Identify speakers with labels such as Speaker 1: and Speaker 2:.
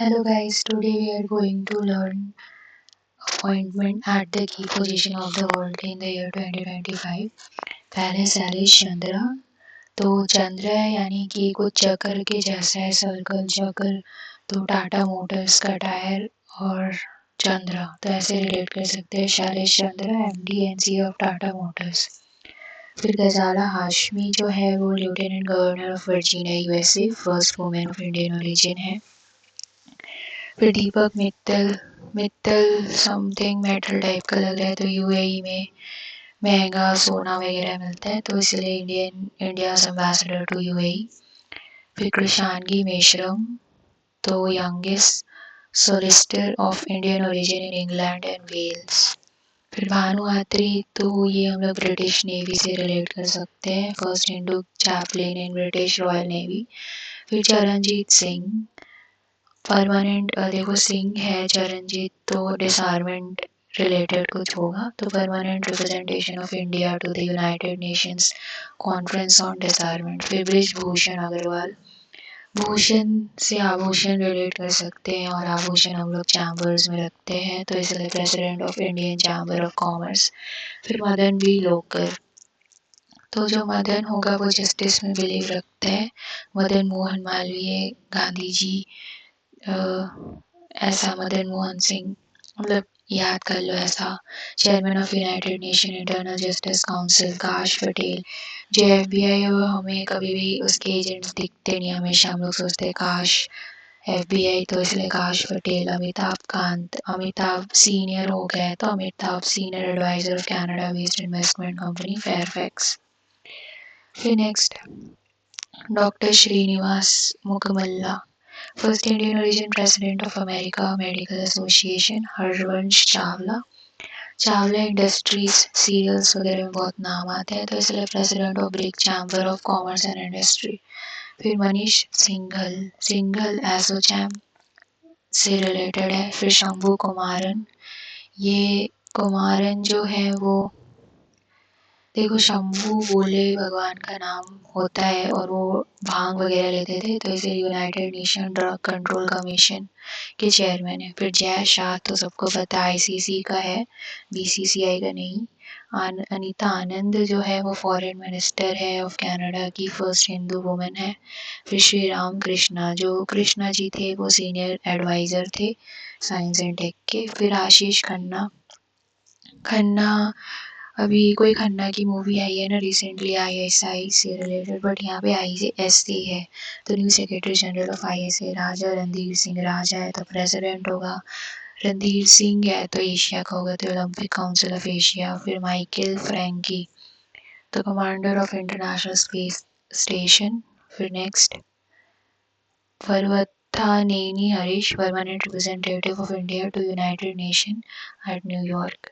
Speaker 1: Hello guys, today we are going to learn appointment at the key position of the world in the year 2025. पहले सैलिश चंद्र। तो चंद्र है यानी कि कुछ चक्र के जैसा है, सर्कल चक्र। तो टाटा मोटर्स का टायर और चंद्र तो ऐसे रिलेट कर सकते हैं। Shailesh Chandra MD NC of Tata motors. फिर गजाला हाशमी जो है वो lieutenant governor of Virginia USA, first women of Indian origin है। फिर Deepak Mittal Mittal something metal type का लग रहा है, तो UAE में महंगा सोना वगैरह मिलता है, तो इसलिए इंडिया एम्बेसडर टू UAE। फिर कृषांगी मेश्रम, तो youngest solicitor of Indian origin in England and Wales. फिर भानु अत्री, तो ये हम लोग ब्रिटिश नेवी से रिलेट कर सकते हैं, first Indo Chaplin in British royal navy. फिर चरणजीत सिंह परमानेंट, देखो सिंह है चरणजीत, तो डिसआर्मेंट रिलेटेड कुछ होगा, तो permanent representation of India to the United Nations conference on disarmament. फिर ब्रिजभूषण अग्रवाल, भूषण से आभूषण रिलेट कर सकते हैं और आभूषण हम लोग चैम्बर्स में रखते हैं, तो इसलिए president of Indian chamber of commerce. फिर मदन बी लोकर, तो जो मदन होगा वो जस्टिस में बिलीव रखते हैं। मदन मोहन मालवीय, गांधी जी, ऐसा मदन मोहन सिंह, मतलब याद कर लो ऐसा। Chairman of United nation internal justice council काश पटेल। जो FBI है वो हमें कभी भी उसके एजेंट्स दिखते नहीं, हमेशा हम लोग सोचते हैं काश FBI, तो इसलिए काश पटेल। अमिताभ कांत, अमिताभ सीनियर हो गए तो Amitabh senior advisor of Canada based investment company Fairfax. फिर next doctor Srinivas Mukkamala, first Indian origin president of America medical association. Harvansh Chawla, Chawla industries serials वगैरह में बहुत नाम आते हैं, तो इसलिए president of BRIC chamber of commerce and industry. फिर मनीष सिंघल, सिंघल एसोचैम से रिलेटेड है। फिर शंभू कुमारन, ये कुमारन जो है वो, देखो शंभू भोले भगवान का नाम होता है और वो भांग वगैरह लेते थे, तो इसे United nation drug control commission के चेयरमैन है। फिर जय शाह तो सबको पता है ICC का है, BCCI का नहीं। अनीता आनंद जो है वो फॉरेन मिनिस्टर है ऑफ कनाडा की, फर्स्ट हिंदू वुमेन है। फिर श्री राम कृष्णा, जो कृष्णा जी थे वो सीनियर एडवाइज़र थे साइंस एंड टेक के। फिर आशीष खन्ना, खन्ना अभी कोई खन्ना की मूवी आई है ना रिसेंटली ISI से रिलेटेड, बट यहाँ पे ISA है, तो new secretary general of ISA। राजा रणधीर सिंह, राजा है तो प्रेसिडेंट होगा, रणधीर सिंह है तो एशिया का होगा, तो ओलंपिक काउंसिल ऑफ एशिया। फिर माइकल फ्रैंकी, तो commander of international space station. फिर next Parvathaneni Harish, permanent representative of India to United nation at New York.